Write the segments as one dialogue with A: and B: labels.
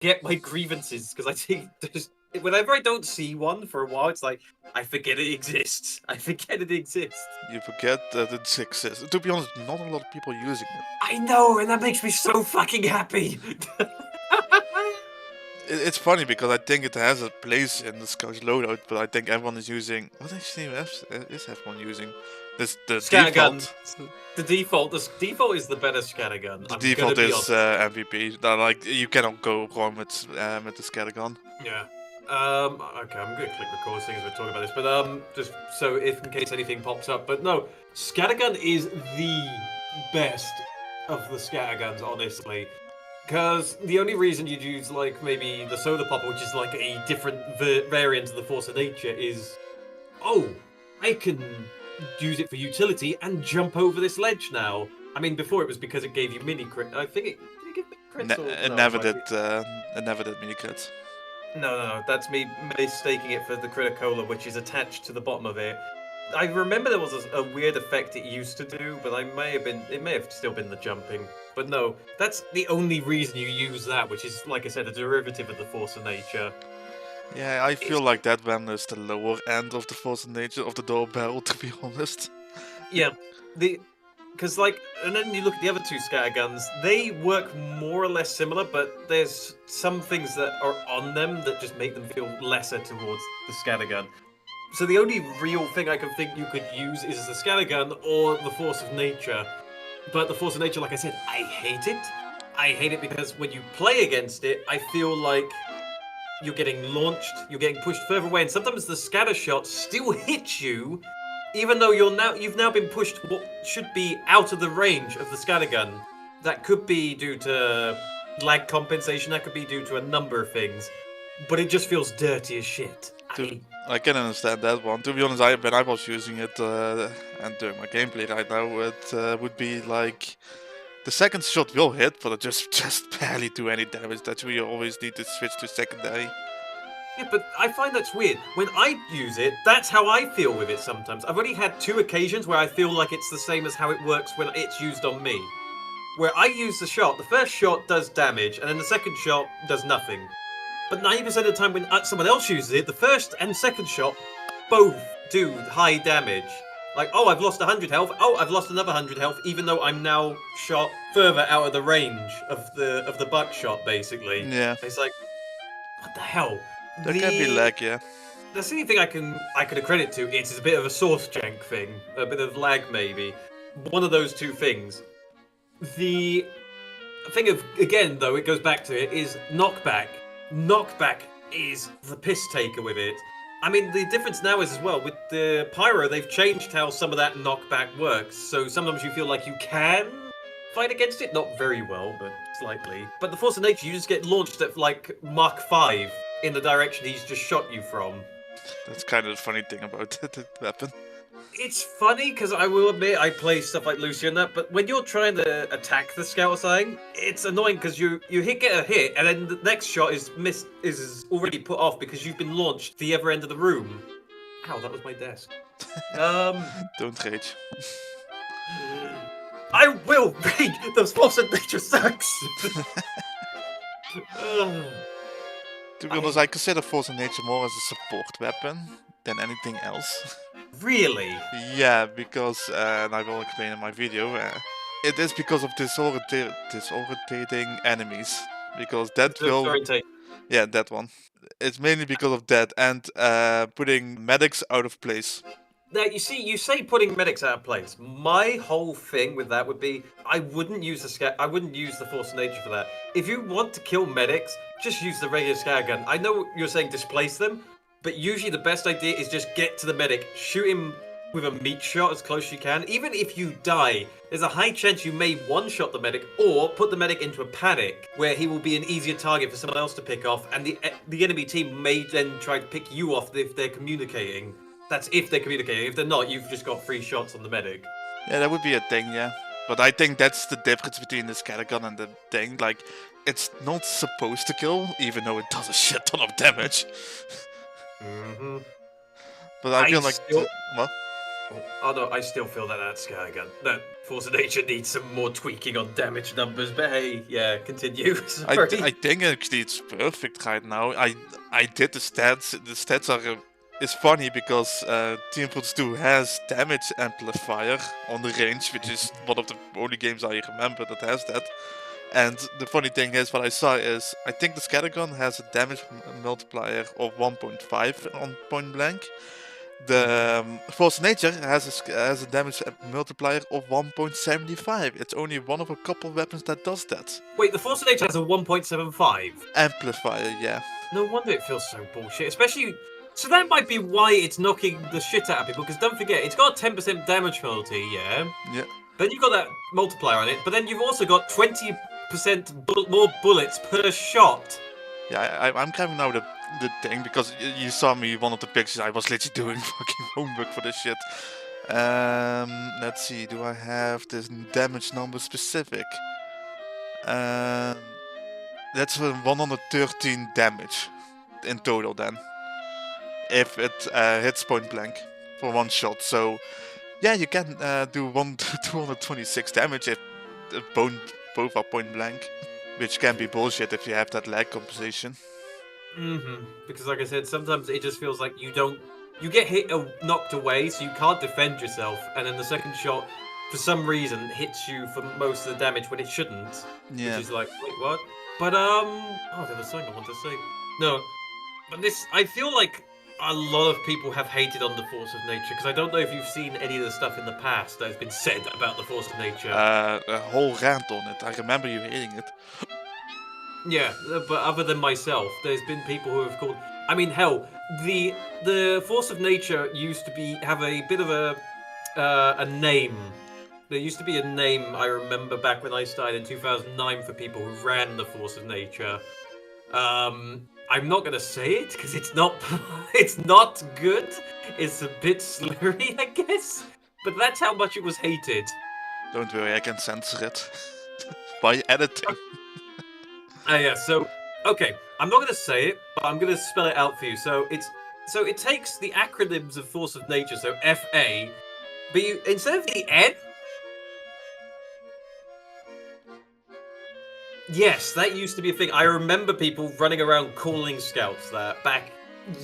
A: get my grievances, because I think whenever I don't see one for a while, it's like, I forget it exists. I forget it exists.
B: You forget that it exists. To be honest, not a lot of people using it.
A: I know, and that makes me so fucking happy.
B: It's funny because I think it has a place in the Scout loadout, but I think everyone is using. What actually is everyone using? This the
A: Scattergun.
B: default.
A: The default is the better scattergun.
B: The default is MVP. Like you cannot go wrong with the scattergun.
A: Yeah. Okay, I'm gonna click record seeing as we're talking about this, but just so if in case anything pops up. But no, scattergun is the best of the scatterguns, honestly. Because the only reason you'd use, like, maybe the soda popper, which is like a different variant of the force-a-nautre, is, oh, I can use it for utility and jump over this ledge now. I mean, before it was because it gave you mini crit. I think it did it give mini crits.
B: It never did. It never did mini crits.
A: No, that's me mistaking it for the Criticola, which is attached to the bottom of it. I remember there was a weird effect it used to do, but it may have still been the jumping. But no, that's the only reason you use that, which is, like I said, a derivative of the force-a-nautre.
B: Yeah, I feel like that one is the lower end of the force-a-nautre of the door barrel, to be honest.
A: Yeah, because like, and then you look at the other two scatterguns, they work more or less similar, but there's some things that are on them that just make them feel lesser towards the scattergun. So the only real thing I can think you could use is the scattergun or the force of nature. But the force of nature, like I said, I hate it. I hate it because when you play against it, I feel like you're getting launched, you're getting pushed further away, and sometimes the scatter shot still hits you, even though you've now been pushed what should be out of the range of the scattergun. That could be due to lag compensation, that could be due to a number of things, but it just feels dirty as shit.
B: I can understand that one. To be honest, when I was using it and doing my gameplay right now, it would be like the second shot will hit, but it just barely do any damage. That's why you always need to switch to secondary.
A: Yeah, but I find that's weird. When I use it, that's how I feel with it sometimes. I've only had 2 occasions where I feel like it's the same as how it works when it's used on me. Where I use the shot, the first shot does damage, and then the second shot does nothing. But 90% of the time when someone else uses it, the first and second shot both do high damage. Like, oh, I've lost 100 health. Oh, I've lost another 100 health, even though I'm now shot further out of the range of the buckshot, basically.
B: Yeah.
A: It's like, what the hell?
B: There can be lag, yeah.
A: That's the only thing I could accredit to. It's a bit of a source jank thing, a bit of lag maybe. One of those two things. The thing of, again though, it goes back to it, is knockback. Knockback is the piss taker with it. I mean, the difference now is as well, with the Pyro, they've changed how some of that knockback works. So sometimes you feel like you can fight against it. Not very well, but slightly. But the Force of Nature, you just get launched at like Mach 5 in the direction he's just shot you from.
B: That's kind of the funny thing about the weapon.
A: It's funny because I will admit I play stuff like Lucy and that, but when you're trying to attack the scout or something, it's annoying because you get a hit and then the next shot is already put off because you've been launched to the other end of the room. Ow, that was my desk.
B: Don't rage.
A: I will rage. The Force of Nature sucks.
B: To be honest, I consider Force of Nature more as a support weapon than anything else.
A: Really?
B: Yeah, because, and I will explain in my video, it is because of disorientating enemies. Because that will... Yeah, that one. It's mainly because of that and putting medics out of place.
A: Now, you see, you say putting medics out of place. My whole thing with that would be, I wouldn't use the Force of Nature for that. If you want to kill medics, just use the regular scattergun. I know you're saying displace them, but usually the best idea is just get to the medic, shoot him with a meat shot as close as you can. Even if you die, there's a high chance you may one-shot the medic or put the medic into a panic where he will be an easier target for someone else to pick off, and the enemy team may then try to pick you off if they're communicating. That's if they're communicating. If they're not, you've just got 3 shots on the medic.
B: Yeah, that would be a thing, yeah. But I think that's the difference between the scattergun and the thing. Like, it's not supposed to kill, even though it does a shit ton of damage.
A: Mm-hmm.
B: But I feel like...
A: What? Oh no, I still feel that scattergun, that Force of Nature needs some more tweaking on damage numbers, but hey, yeah, continue. Sorry.
B: I think actually it's perfect right now. I did the stats. The stats are it's funny because Team Fortress 2 has damage amplifier on the range, which is one of the only games I remember that has that. And the funny thing is, what I saw is, I think the Scattergun has a damage multiplier of 1.5 on point blank. The Force Nature has a damage multiplier of 1.75. It's only one of a couple weapons that does that.
A: Wait, the Force of Nature has a 1.75?
B: Amplifier, yeah.
A: No wonder it feels so bullshit, especially... So that might be why it's knocking the shit out of people, because don't forget, it's got a 10% damage penalty, yeah?
B: Yeah.
A: Then you've got that multiplier on it, but then you've also got 20% more bullets per shot.
B: Yeah, I'm grabbing now the thing, because you saw me one of the pictures, I was literally doing fucking homework for this shit. Let's see, do I have this damage number specific? That's 113 damage in total then. If it hits point blank for one shot. So yeah, you can do 226 damage if both are point blank. Which can be bullshit if you have that lag compensation.
A: Because like I said, sometimes it just feels like you get hit or knocked away, so you can't defend yourself, and then the second shot, for some reason, hits you for most of the damage when it shouldn't.
B: Yeah.
A: Which is like, wait, what? But oh, there was something I wanted to say. No, but I feel like a lot of people have hated on the Force of Nature, because I don't know if you've seen any of the stuff in the past that has been said about the Force of Nature.
B: A whole rant on it. I remember you hating it.
A: Yeah, but other than myself, there's been people who have called... I mean, hell, the Force of Nature used to have a bit of a name. There used to be a name, I remember, back when I started in 2009 for people who ran the Force of Nature. I'm not gonna say it because it's not good. It's a bit slurry, I guess. But that's how much it was hated.
B: Don't worry, I can censor it by editing.
A: Yeah. So okay, I'm not gonna say it, but I'm gonna spell it out for you. So it takes the acronyms of Force of Nature, so FA, but instead of the N. Yes, that used to be a thing. I remember people running around calling scouts that back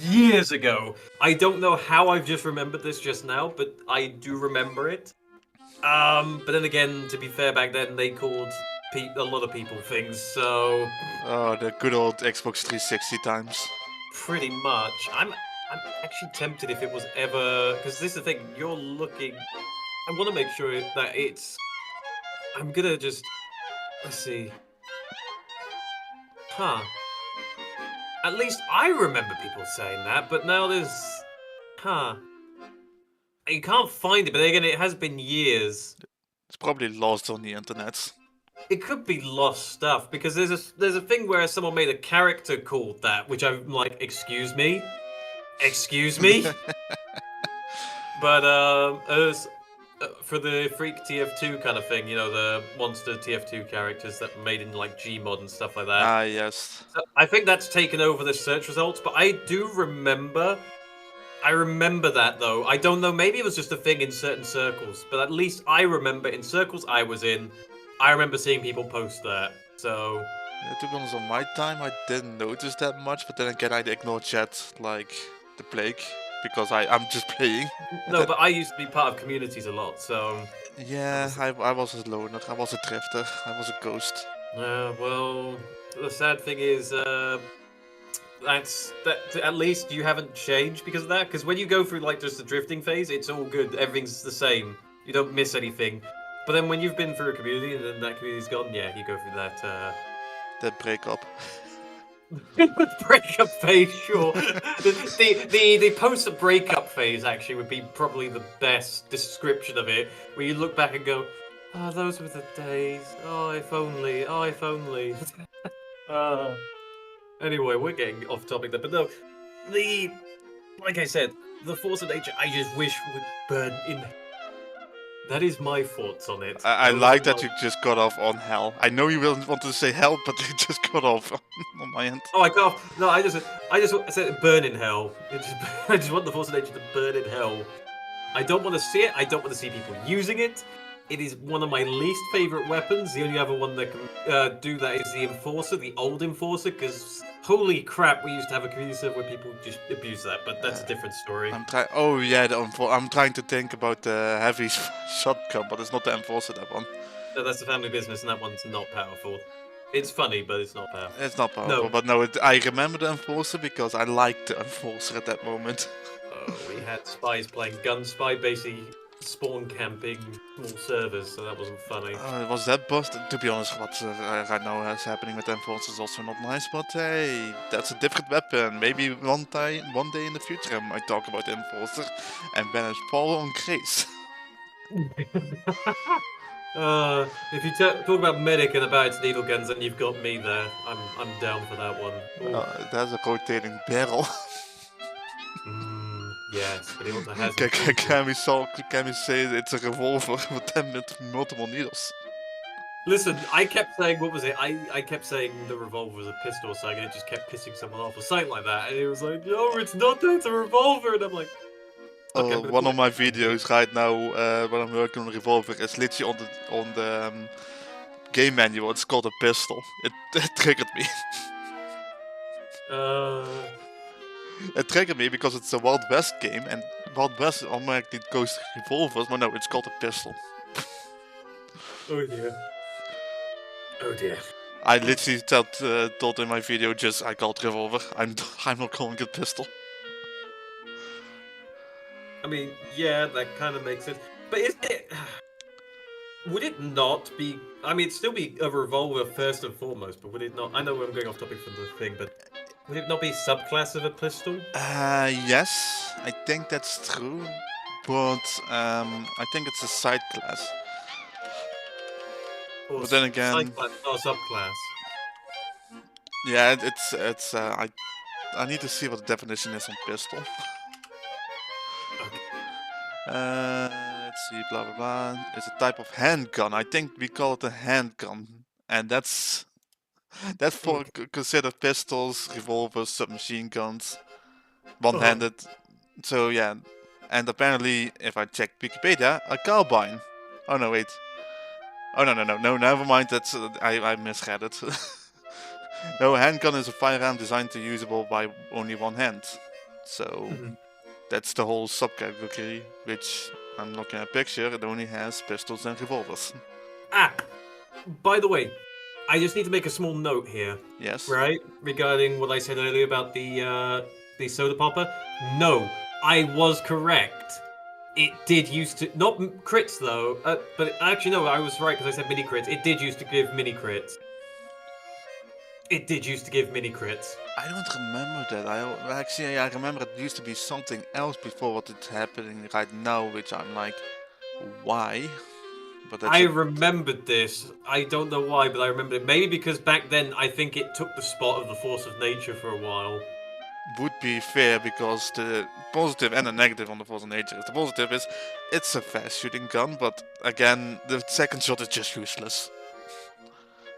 A: years ago. I don't know how I've just remembered this just now, but I do remember it. But then again, to be fair, back then they called a lot of people things, so...
B: Oh, the good old Xbox 360 times.
A: Pretty much. I'm actually tempted if it was ever... Because this is the thing, you're looking... I want to make sure that it's... I'm gonna just... Let's see... Huh. At least I remember people saying that, but now there's... Huh. You can't find it, but again, it has been years.
B: It's probably lost on the internet.
A: It could be lost stuff, because there's a thing where someone made a character called that, which I'm like, excuse me? Excuse me? But, for the Freak TF2 kind of thing, you know, the monster TF2 characters that were made in like Gmod and stuff like that.
B: Ah, yes.
A: So I think that's taken over the search results, but I remember that though. I don't know, maybe it was just a thing in certain circles, but at least I remember in circles I was in, I remember seeing people post that, so...
B: Yeah, to be honest, on my time I didn't notice that much, but then again I ignore chat like the plague. Because I'm just playing.
A: No, but I used to be part of communities a lot, so...
B: Yeah, I was a loner, I was a drifter, I was a ghost.
A: Well, the sad thing is, that at least you haven't changed because of that. Because when you go through like just the drifting phase, it's all good, everything's the same. You don't miss anything. But then when you've been through a community and then that community's gone, yeah, you go through that,
B: That breakup.
A: Breakup phase, sure. the post-breakup phase actually would be probably the best description of it, where you look back and go, "Oh, those were the days. Oh, if only. Oh, if only." Anyway, we're getting off topic there, but no, like I said, the Force of Nature, I just wish would burn in. That is my thoughts on it.
B: I like that you just got off on hell. I know you wanted to say hell, but you just got off on my end.
A: Oh, I got off. No, I just said burn in hell. I just want the Force of Nature to burn in hell. I don't want to see it. I don't want to see people using it. It is one of my least favorite weapons. The only other one that can do that is the Enforcer, the old Enforcer, because holy crap, we used to have a community server where people just abuse that, but that's a different story.
B: Oh yeah, I'm trying to think about the heavy shotgun, but it's not the Enforcer, that one.
A: No, that's the family business, and that one's not powerful. It's funny, but it's not powerful.
B: It's not powerful, but no, I remember the Enforcer because I liked the Enforcer at that moment.
A: We had spies playing Gun Spy, basically spawn camping small servers, so that wasn't funny.
B: Was that busted? To be honest, what right now is happening with Enforcer is also not nice, but hey, that's a different weapon. Maybe one day in the future I might talk about Enforcer and banish Paul on Grace.
A: If you talk about Medic and about its needle guns, then you've got me there. I'm down for that one.
B: That's a rotating barrel.
A: Yes, but he also has.
B: Can we say it's a revolver with 10 multiple needles?
A: Listen, I kept saying, what was it? I kept saying the revolver was a pistol, so it just kept pissing someone off or something like that, and he was like, "No, it's not. It's a revolver," and I'm like. Okay,
B: one of my videos right now when I'm working on a revolver is literally on the game manual. It's called a pistol. It triggered me. It triggered me because it's a Wild West game, and Wild West automatically goes to revolvers, but no, it's called a pistol.
A: Oh dear. Oh dear.
B: I literally told in my video I called revolver. I'm not calling it pistol.
A: I mean, yeah, that kind of makes sense. But is it? Would it not be? I mean, it'd still be a revolver first and foremost, but would it not? I know I'm going off topic from the thing, but would it not be subclass of a pistol?
B: Yes, I think that's true, but I think it's a side class.
A: Or
B: but then again,
A: side class, not subclass.
B: Yeah, it's I need to see what the definition is on pistol. Let's see, blah blah blah. It's a type of handgun. I think we call it a handgun, and that's for considered pistols, revolvers, submachine guns, one-handed. So yeah, and apparently, if I check Wikipedia, a carbine. Oh no, wait. Oh no, never mind. That's I misread it. No, a handgun is a firearm designed to usable by only one hand. So that's the whole subcategory, which I'm looking at a picture. It only has pistols and revolvers.
A: By the way, I just need to make a small note here.
B: Yes.
A: Right, regarding what I said earlier about the soda popper. No, I was correct. It did used to not crits though, but actually no, I was right because I said mini crits. It did used to give mini crits. It did used to give mini crits.
B: I don't remember that. I remember it used to be something else before what is happening right now, which I'm like, why?
A: But I remembered this. I don't know why, but I remembered it. Maybe because back then I think it took the spot of the force of nature for a while.
B: Would be fair because the positive and the negative on the force of nature is the positive is it's a fast shooting gun, but again the second shot is just useless.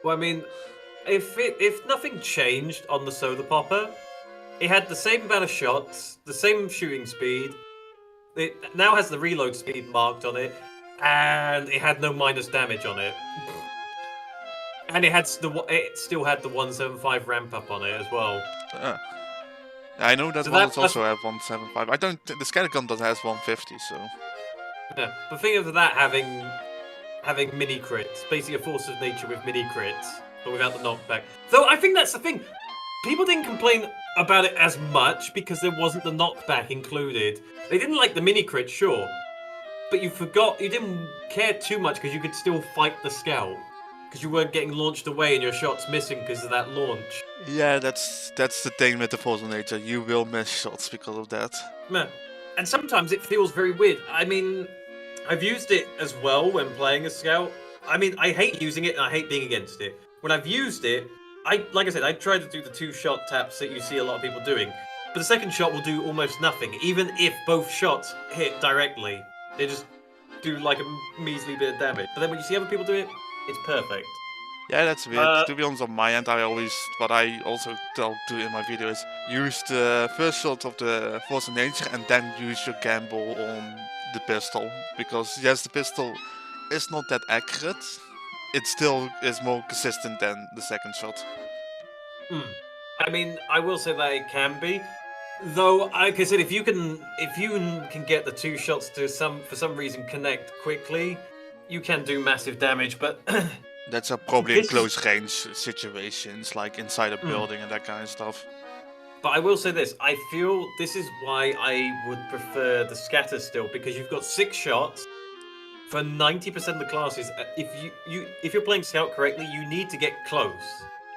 A: Well, I mean, if nothing changed on the soda popper, it had the same amount of shots, the same shooting speed. It now has the reload speed marked on it, and it had no minus damage on it. And it still had the 175 ramp up on it as well.
B: I know that one also have 175. I don't. The scatter gun does has 150, so.
A: Yeah, but think of that having mini crits, basically a force of nature with mini crits, but without the knockback. Though I think that's the thing. People didn't complain about it as much because there wasn't the knockback included. They didn't like the mini crit, sure, but you didn't care too much because you could still fight the scout. Because you weren't getting launched away and your shots missing because of that launch.
B: Yeah, that's the thing with the force of nature. You will miss shots because of that.
A: Yeah. And sometimes it feels very weird. I mean, I've used it as well when playing a scout. I mean, I hate using it and I hate being against it. When I've used it, like I said, I try to do the 2-shot taps that you see a lot of people doing. But the second shot will do almost nothing, even if both shots hit directly. They just do like a measly bit of damage. But then when you see other people do it, it's perfect.
B: Yeah, that's weird. To be honest, on my end, what I also do in my video is use the first shot of the force of nature and then use your gamble on the pistol. Because yes, the pistol is not that accurate, it still is more consistent than the second shot.
A: I mean, I will say that it can be. Though, like I said, if you can get the two shots to for some reason connect quickly, you can do massive damage. But
B: that's probably in
A: this is
B: close range situations, like inside a building and that kind of stuff.
A: But I will say this: I feel this is why I would prefer the scatter still, because you've got 6 shots for 90% of the classes. If you're playing scout correctly, you need to get close,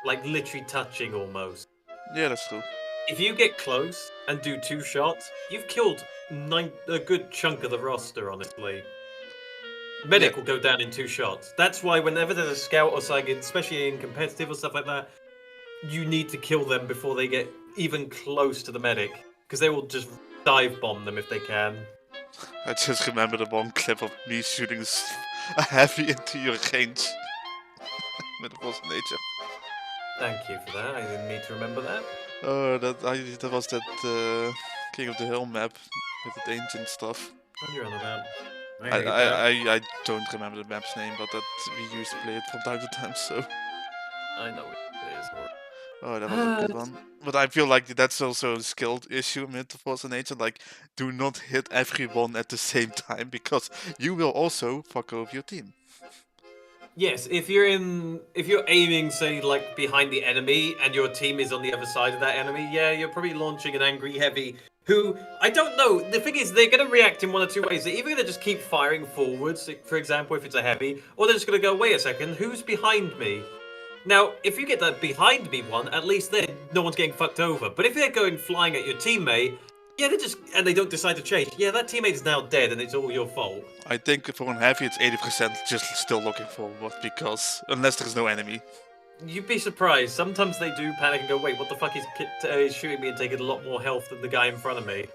A: like literally touching almost.
B: Yeah, that's true.
A: If you get close and do 2 shots, you've killed a good chunk of the roster, honestly. Medic will go down in 2 shots. That's why whenever there's a scout or something, especially in competitive or stuff like that, you need to kill them before they get even close to the medic, because they will just dive bomb them if they can.
B: I just remember the one clip of me shooting a heavy into your range with the force-a-nautre.
A: Thank you for that. I didn't need to remember that.
B: Oh, that was that King of the Hill map with the ancient stuff.
A: What are you on about?
B: I don't remember the map's name, but that we used to play it from time to time, so.
A: I know it is.
B: Oh, that was a good one. But I feel like that's also a skilled issue with the force-a-nautre. Like, do not hit everyone at the same time, because you will also fuck over your team.
A: Yes, if you're aiming, say, like behind the enemy, and your team is on the other side of that enemy, yeah, you're probably launching an angry heavy. Who, I don't know. The thing is, they're going to react in one or two ways. They're either going to just keep firing forwards, for example, if it's a heavy, or they're just going to go, wait a second, who's behind me? Now, if you get that behind me one, at least then no one's getting fucked over. But if they're going flying at your teammate, yeah, and they don't decide to change, yeah, that teammate is now dead and it's all your fault.
B: I think for an heavy, it's 80% just still looking forward, because unless there's no enemy.
A: You'd be surprised. Sometimes they do panic and go, wait, what the fuck is shooting me and taking a lot more health than the guy in front of me?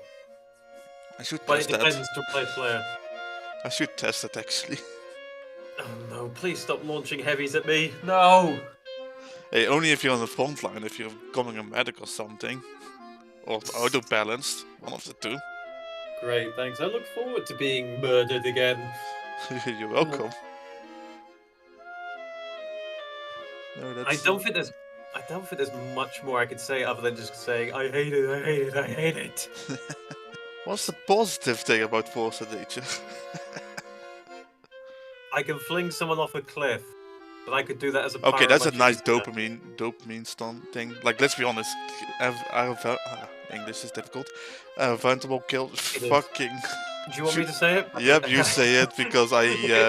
B: I should test that.
A: But it depends to player.
B: I should test it, actually.
A: Oh no, please stop launching heavies at me. No!
B: Hey, only if you're on the front line, if you're becoming a medic or something. Or auto-balanced, one of the two.
A: Great, thanks. I look forward to being murdered again.
B: You're welcome. No,
A: I don't think there's much more I could say other than just saying, I hate it, I hate it, I hate it.
B: What's the positive thing about force-a-nautre?
A: I can fling someone off a cliff, but I could do that as a
B: okay, that's a nice dopamine stunt thing. Like, let's be honest, English is difficult. Vulnerable kill, fucking.
A: Do you want me to say it?
B: Yep, you say it, because I.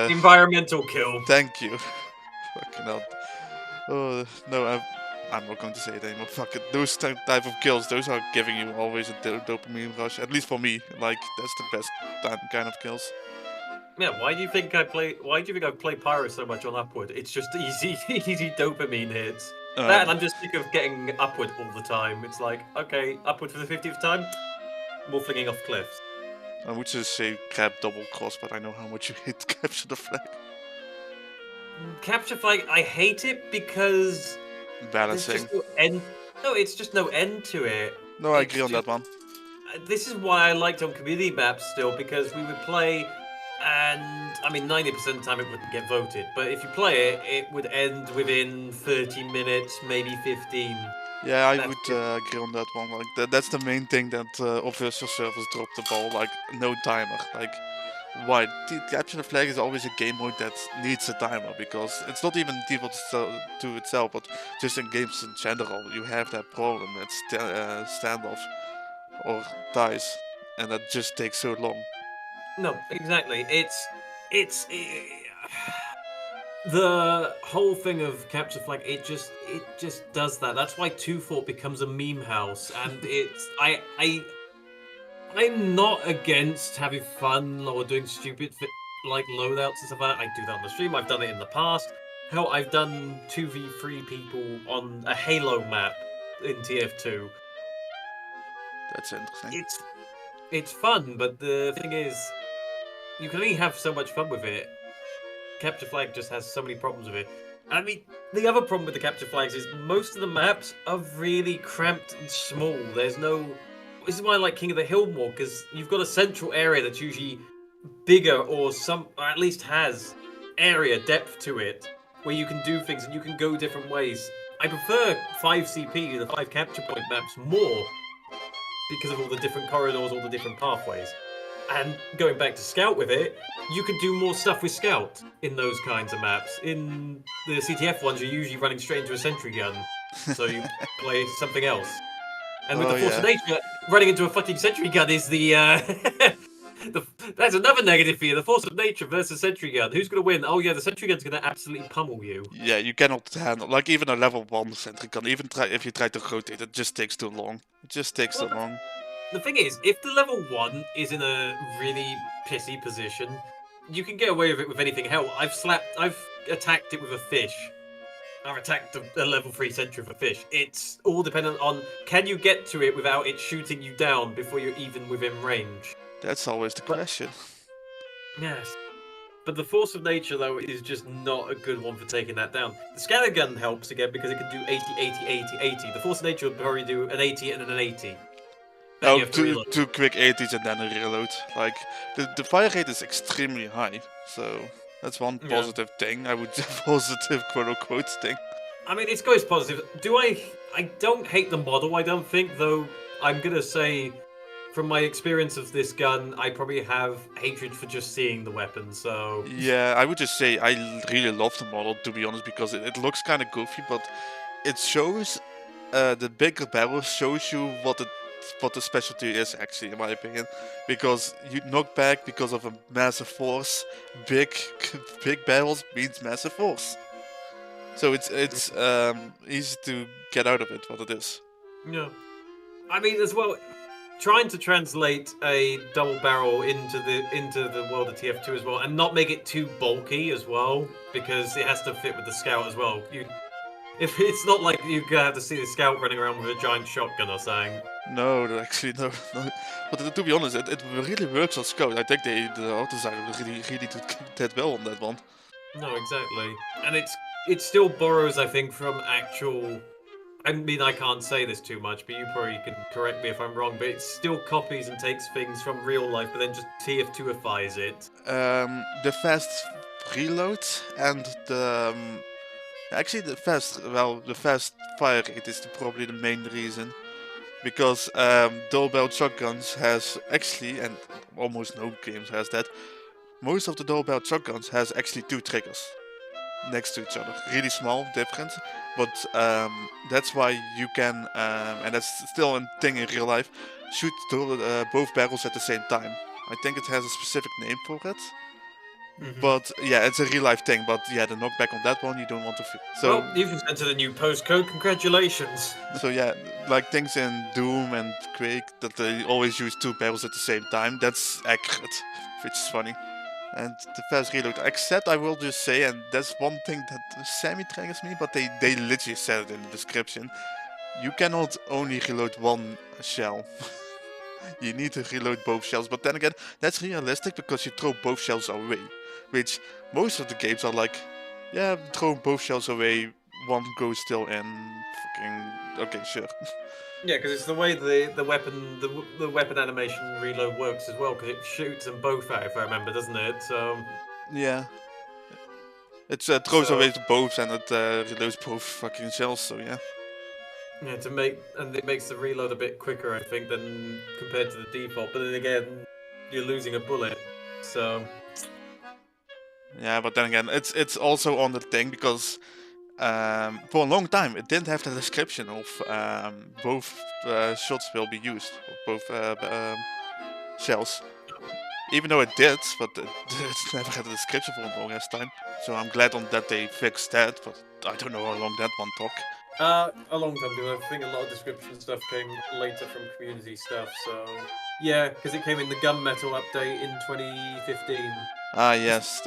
A: Environmental kill.
B: Thank you. Fucking hell. Oh no, I'm not going to say it anymore. Fuck it. Those type of kills, those are giving you always a dopamine rush. At least for me, like that's the best kind of kills.
A: Yeah, why do you think I play Pyro so much on Upward? It's just easy dopamine hits. That, and I'm just sick of getting Upward all the time. It's like, okay, Upward for the 50th time, more flinging off cliffs.
B: I would just say grab double cross, but I know how much you hate capture the flag.
A: Capture flag, I hate it because
B: balancing.
A: It's just no end to it.
B: No, I agree on that one.
A: This is why I liked on community maps still, because we would play, and I mean 90% of the time it wouldn't get voted, but if you play it, it would end within 30 minutes, maybe 15.
B: Yeah, I would agree on that one. Like that's the main thing that official servers drop the ball. Like no timer. Like why? Capture the flag is always a game mode that needs a timer, because it's not even default to itself, but just in games in general, you have that problem. It's standoff or dies, and that just takes so long.
A: No, exactly. It's the whole thing of capture flag. It just does that. That's why 2-Fort becomes a meme house, and it's I'm not against having fun or doing stupid like loadouts and stuff like that. I do that on the stream. I've done it in the past. Hell, I've done 2v3 people on a Halo map in TF2.
B: That's interesting.
A: It's fun, but the thing is, you can only have so much fun with it. Capture flag just has so many problems with it. I mean, the other problem with the capture flags is most of the maps are really cramped and small. There's no... This is why I like King of the Hill more, because you've got a central area that's usually bigger, or at least has area depth to it, where you can do things and you can go different ways. I prefer 5CP, the 5 capture point maps, more because of all the different corridors, all the different pathways. And going back to Scout with it, you could do more stuff with Scout in those kinds of maps. In the CTF ones, you're usually running straight into a sentry gun, so you play something else. And with the Force of Nature, running into a fucking sentry gun is the, that's another negative for you. The Force of Nature versus sentry gun. Who's going to win? Oh yeah, the sentry gun's going to absolutely pummel you.
B: Yeah, you cannot handle, like even a level 1 sentry gun, even if you try to rotate, it just takes too long. It just takes too long.
A: The thing is, if the level 1 is in a really pissy position, you can get away with it with anything. Hell, I've attacked it with a fish. I've attacked a level 3 sentry with a fish. It's all dependent on, can you get to it without it shooting you down before you're even within range?
B: That's always the question.
A: Yes. But the Force of Nature, though, is just not a good one for taking that down. The scatter gun helps again because it can do 80, 80, 80, 80. The Force of Nature would probably do an 80 and then an 80.
B: Oh, two quick 80s and then a reload. Like, the fire rate is extremely high, so that's one positive thing. I would positive quote-unquote thing.
A: I mean, it's always positive. I don't hate the model, I don't think, though I'm gonna say, from my experience of this gun, I probably have hatred for just seeing the weapon, so...
B: Yeah, I would just say I really love the model, to be honest, because it looks kind of goofy, but it shows, the bigger barrel shows you what the specialty is, actually, in my opinion, because you knock back because of a massive force. Big barrels means massive force, so it's easy to get out of it what it is.
A: Yeah, I mean, as well, trying to translate a double barrel into the world of TF2 as well, and not make it too bulky as well, because it has to fit with the Scout as well. If it's not like you're gonna have to see the Scout running around with a giant shotgun or something.
B: No, actually, no. But to be honest, it really works on Scout. I think the art designer really did that well on that one.
A: No, exactly. And it still borrows, I think, from actual... I mean, I can't say this too much, but you probably can correct me if I'm wrong, but it still copies and takes things from real life, but then just TF2ifies it.
B: The fast reload and the... actually, the fast fire rate is probably the main reason. Because double-barreled shotguns has actually, and almost no games has that, most of the double-barreled shotguns has actually 2 triggers next to each other. Really small difference, but that's why you can, and that's still a thing in real life, shoot both barrels at the same time. I think it has a specific name for it. But yeah, it's a real life thing. But yeah, the knockback on that one you don't want to.
A: So well, you've entered a new postcode. Congratulations.
B: So yeah, like things in Doom and Quake that they always use 2 barrels at the same time. That's accurate, which is funny. And the fast reload. Except I will just say, and that's one thing that semi-triggers me, but they literally said it in the description. You cannot only reload one shell. You need to reload both shells. But then again, that's realistic because you throw both shells away. Which most of the games are like, yeah, throw both shells away, one goes still in. Fucking okay, sure.
A: Yeah, because it's the way the weapon animation reload works as well. Because it shoots them both out, if I remember, doesn't it? So
B: yeah, it throws away the both and it reloads both fucking shells. So yeah.
A: Yeah, it makes the reload a bit quicker, I think, than compared to the default. But then again, you're losing a bullet, so.
B: Yeah, but then again, it's also on the thing because for a long time it didn't have the description of both shots will be used, both shells. Even though it did, but it never had a description for a long ass time. So I'm glad on that they fixed that, but I don't know how long that one took.
A: A long time ago. I think a lot of description stuff came later from community stuff, so... Yeah, because it came in the Gunmetal update in 2015.
B: Ah, yes.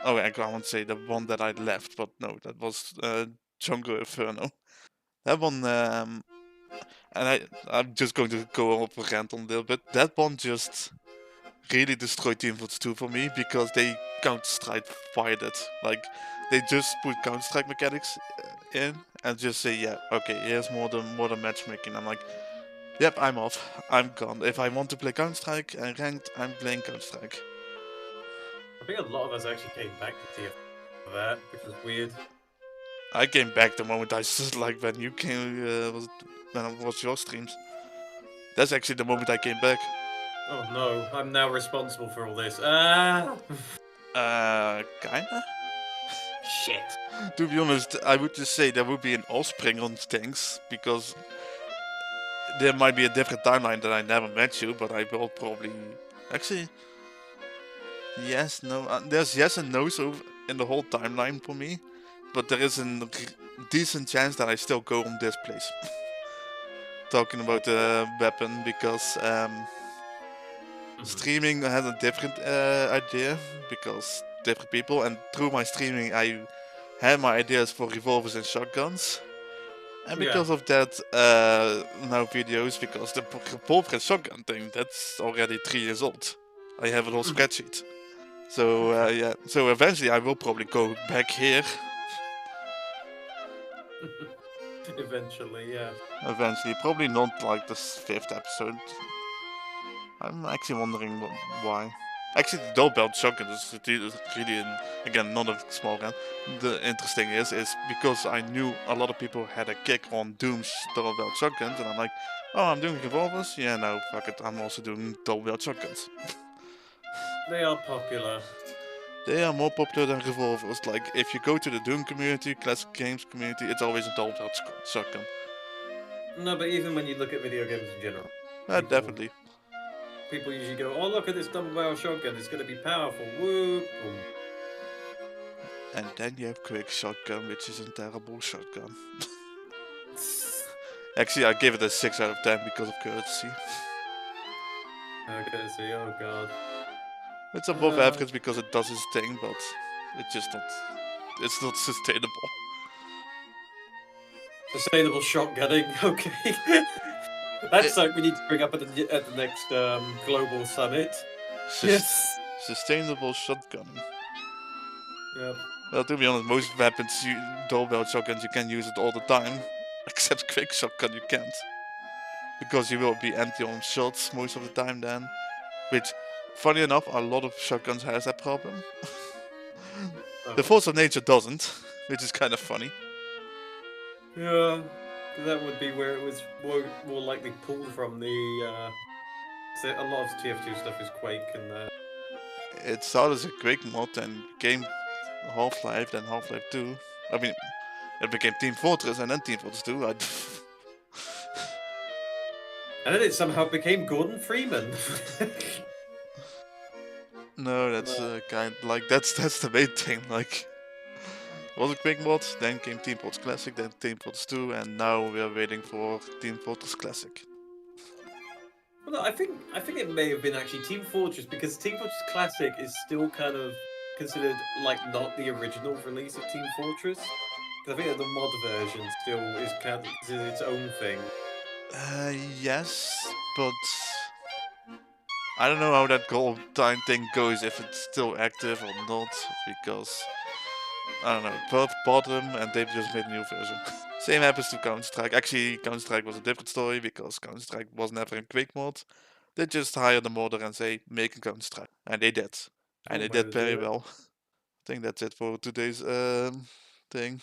B: Oh, I can't say the one that I left, but no, that was Jungle Inferno. That one, and I'm just going to go off a rant on a little bit. That one just really destroyed Team Fortress 2 for me because they Counter-Strike fired it. Like, they just put Counter-Strike mechanics in and just say, yeah, okay, here's modern matchmaking. I'm like, yep, I'm off. I'm gone. If I want to play Counter-Strike and ranked, I'm playing Counter-Strike.
A: I think a lot of us actually came back to TF that, which was weird.
B: I came back the moment I like when you came. When I watched your streams. That's actually the moment I came back.
A: Oh no, I'm now responsible for all this.
B: Kinda.
A: Shit.
B: To be honest, I would just say there would be an offspring on things because there might be a different timeline that I never met you, but I will probably actually yes, no. There's yes and no so in the whole timeline for me, but there is a decent chance that I still go on this place. Talking about the weapon because streaming has a different idea because different people, and through my streaming I had my ideas for revolvers and shotguns. And because of that, now videos, because the revolver and shotgun thing, that's already 3 years old. I have a whole spreadsheet. So yeah, so eventually I will probably go back here.
A: Eventually, yeah.
B: Eventually, probably not like this 5th episode. I'm actually wondering why. Actually, the double belt shotgun is really, again, not a small gun. The interesting is because I knew a lot of people had a kick on Doom's double belt shotguns, and I'm like, oh, I'm doing revolvers? Yeah, no, fuck it, I'm also doing double belt shotguns.
A: They are popular.
B: They are more popular than revolvers. Like, if you go to the Doom community, classic games community, it's always a double belt shotgun.
A: No, but even when you look at video games in general,
B: Definitely.
A: People usually go, "Oh, look at this double barrel shotgun! It's going to be powerful!" Whoop! Boom.
B: And then you have quick shotgun, which is a terrible shotgun. Actually, I give it a 6 out of 10 because of courtesy.
A: Courtesy, oh god.
B: It's above average because it does its thing, but it's just not. It's not sustainable.
A: Sustainable shotgunning, okay. That's something we need to bring up at the next global summit. Yes.
B: Sustainable shotgunning.
A: Yep.
B: Well, to be honest, most weapons, double barrel shotguns, you can use it all the time, except quick shotgun you can't, because you will be empty on shots most of the time then. Which, funny enough, a lot of shotguns has that problem. The force-a-nautre doesn't, which is kind of funny.
A: Yeah, that would be where it was more likely pulled from the. So a lot of TF2 stuff is Quake and.
B: It started as a Quake mod and became Half-Life, then Half-Life 2. I mean, it became Team Fortress and then Team Fortress 2.
A: And then it somehow became Gordon Freeman.
B: No, that's kind of, like that's the main thing. Like, was a Quake mod, then came Team Fortress Classic, then Team Fortress 2, and now we are waiting for Team Fortress Classic.
A: Well, no, I think it may have been actually Team Fortress, because Team Fortress Classic is still kind of considered like not the original release of Team Fortress. Because I think that the mod version still is considered its own thing.
B: Yes, but I don't know how that gold time thing goes, if it's still active or not, because I don't know, Perth bought them and they've just made a new version. Same happens to Counter-Strike. Actually, Counter-Strike was a different story because Counter-Strike was never in Quake mod. They just hired a modder and say, make a Counter-Strike. And they did. And they did very well. I think that's it for today's thing.